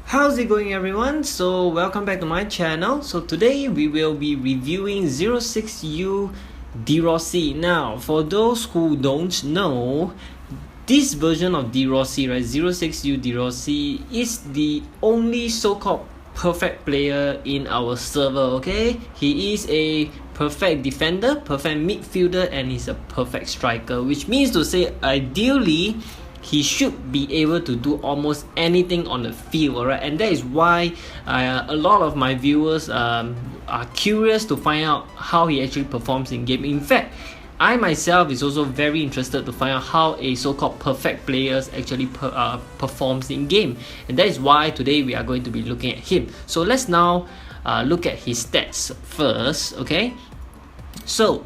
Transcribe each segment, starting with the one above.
How's it going, everyone? So welcome back to my channel. So today we will be reviewing 06U DRossi. Now for those who don't know, this version of DRossi, right, 06U DRossi is the only so-called perfect player in our server. Okay, he is a perfect defender, perfect midfielder, and he's a perfect striker, which means to say ideally he should be able to do almost anything on the field, alright? And that is why a lot of my viewers are curious to find out how he actually performs in game. In fact, I myself is also very interested to find out how a so-called perfect player actually performs in game, and that is why today we are going to be looking at him. So let's now look at his stats first, okay? So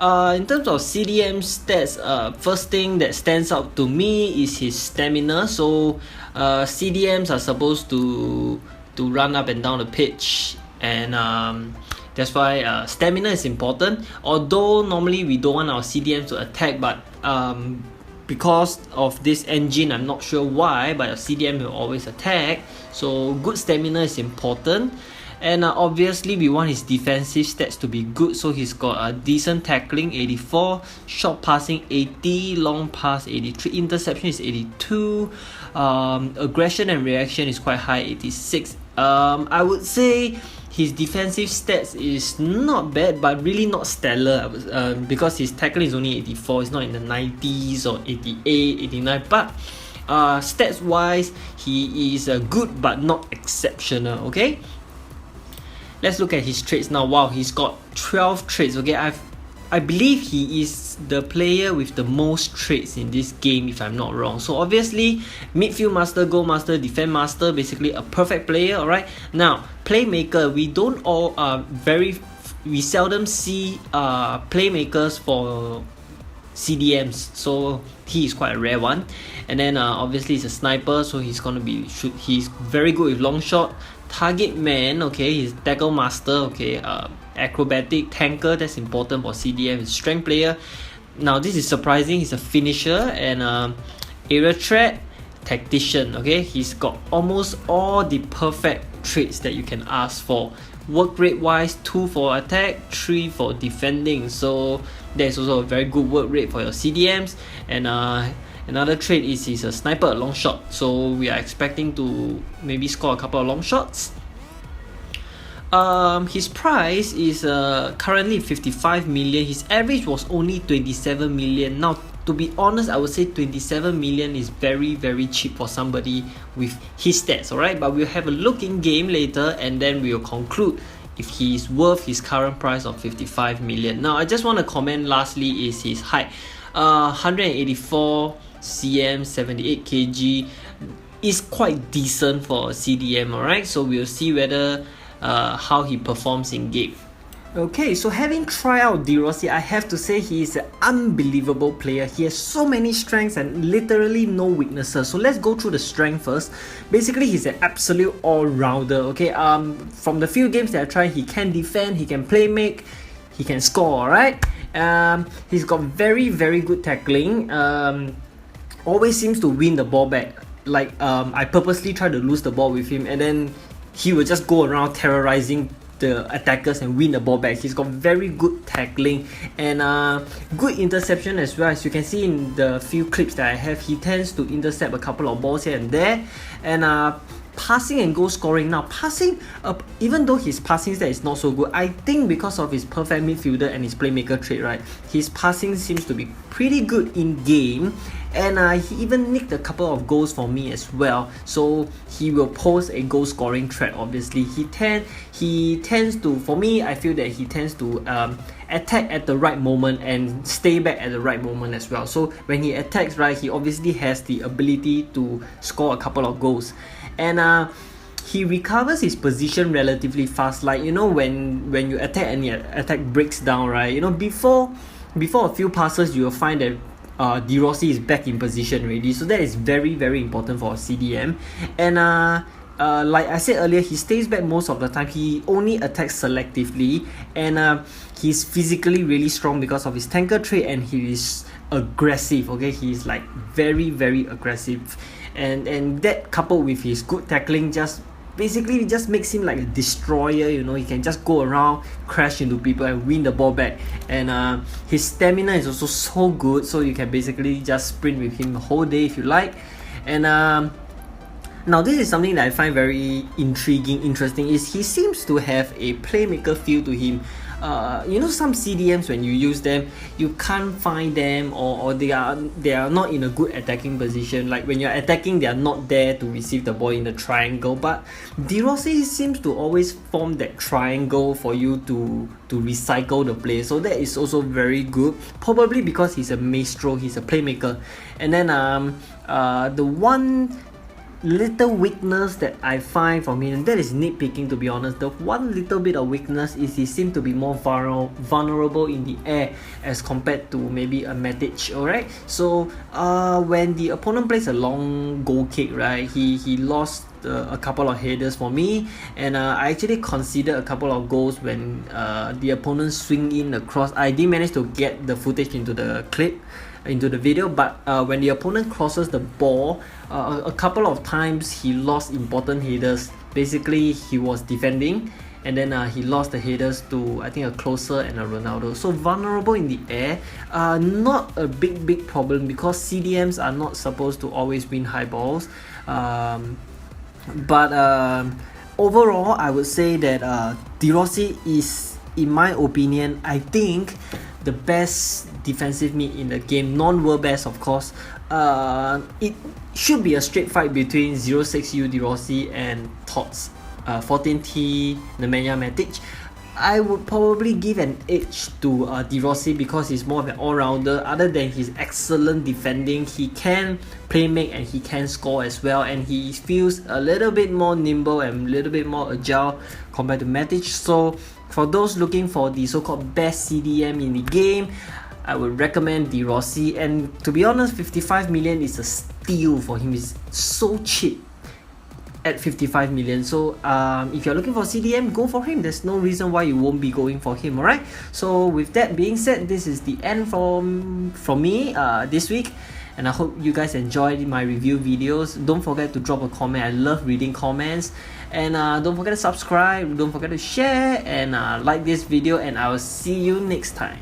in terms of CDM stats, first thing that stands out to me is his stamina. So CDMs are supposed to run up and down the pitch, and that's why stamina is important. Although normally we don't want our CDMs to attack, but because of this engine, I'm not sure why, but your CDM will always attack. So good stamina is important. And obviously we want his defensive stats to be good, so he's got a decent tackling 84, short passing 80, long pass 83, interception is 82, aggression and reaction is quite high, 86. I would say his defensive stats is not bad, but really not stellar, because his tackling is only 84, it's not in the 90s or 88, 89, but stats wise he is good but not exceptional, okay? Let's look at his traits now. Wow, he's got 12 traits. Okay, I believe he is the player with the most traits in this game, if I'm not wrong. So obviously, midfield master, goal master, defense master, basically a perfect player. All right. Now, playmaker. We seldom see playmakers for CDMs, so he is quite a rare one. And then obviously he's a sniper, so he's very good with long shot. Target man, okay, he's tackle master, okay, acrobatic, tanker, that's important for CDM. He's strength player. Now this is surprising, he's a finisher, and area threat, tactician, okay, he's got almost all the perfect traits that you can ask for. Work rate wise, 2 for attack, 3 for defending, so there's also a very good work rate for your CDMs. And another trait is he's a sniper, long shot, so we are expecting to maybe score a couple of long shots. His price is currently 55 million. His average was only 27 million. Now, to be honest, I would say 27 million is very, very cheap for somebody with his stats, alright? But we'll have a look in game later, and then we'll conclude if he is worth his current price of 55 million. Now, I just want to comment lastly is his height. 184 cm, 78 kg is quite decent for a CDM, alright? So we'll see whether how he performs in game. Okay, so having tried out DRossi, I have to say he is an unbelievable player. He has so many strengths and literally no weaknesses. So let's go through the strength first. Basically, he's an absolute all-rounder. Okay, from the few games that I tried, he can defend, he can play make, he can score. Alright, he's got very, very good tackling. Always seems to win the ball back. Like I purposely try to lose the ball with him, and then he will just go around terrorizing the attackers and win the ball back. He's got very good tackling and good interception as well. As you can see in the few clips that I have, he tends to intercept a couple of balls here and there. And passing and goal scoring. Now passing, even though his passing stat is not so good, I think because of his perfect midfielder and his playmaker trait, right, his passing seems to be pretty good in game. And he even nicked a couple of goals for me as well, so he will pose a goal scoring threat. Obviously he tends to, for me, I feel that he tends to attack at the right moment and stay back at the right moment as well. So when he attacks, right, he obviously has the ability to score a couple of goals. And he recovers his position relatively fast. Like, you know, when you attack and your attack breaks down, right, you know, before a few passes you will find that DRossi is back in position already. So that is very, very important for a CDM. And like I said earlier, he stays back most of the time. He only attacks selectively, and he's physically really strong because of his tanker trait, and he is aggressive. Okay, he's like very, very aggressive. and that coupled with his good tackling basically just makes him like a destroyer. You know, he can just go around, crash into people and win the ball back. And his stamina is also so good, so you can basically just sprint with him the whole day if you like. And now this is something that I find very interesting, is he seems to have a playmaker feel to him. You know, some CDMs, when you use them, you can't find them, or they are not in a good attacking position. Like when you're attacking, they are not there to receive the ball in the triangle. But De Rossi seems to always form that triangle for you to recycle the play. So that is also very good. Probably because he's a maestro, he's a playmaker. And then the one little weakness that I find from him, and that is nitpicking to be honest, the one little bit of weakness is he seems to be more vulnerable in the air as compared to maybe a Matic. Alright, so when the opponent plays a long goal kick, right, he lost a couple of headers for me, and I actually considered a couple of goals when the opponent swing in across. I did manage to get the footage into the video, but when the opponent crosses the ball, a couple of times he lost important headers. Basically, he was defending, and then he lost the headers to, I think, a Closer and a Ronaldo. So vulnerable in the air, not a big problem, because CDMs are not supposed to always win high balls. But overall, I would say that De Rossi is, in my opinion, I think the best defensive mid in the game, non-world best of course. It should be a straight fight between 06U De Rossi and Tots 14T Nemanja Matic. I would probably give an edge to De Rossi because he's more of an all-rounder. Other than his excellent defending, he can play make and he can score as well, and he feels a little bit more nimble and a little bit more agile compared to Matic. So for those looking for the so-called best CDM in the game, I would recommend De Rossi. And to be honest, 55 million is a steal for him. It's so cheap at 55 million. So if you're looking for CDM, go for him. There's no reason why you won't be going for him. Alright, so with that being said, this is the end from me this week, and I hope you guys enjoyed my review videos. Don't forget to drop a comment. I love reading comments. And don't forget to subscribe, don't forget to share, and like this video, and I will see you next time.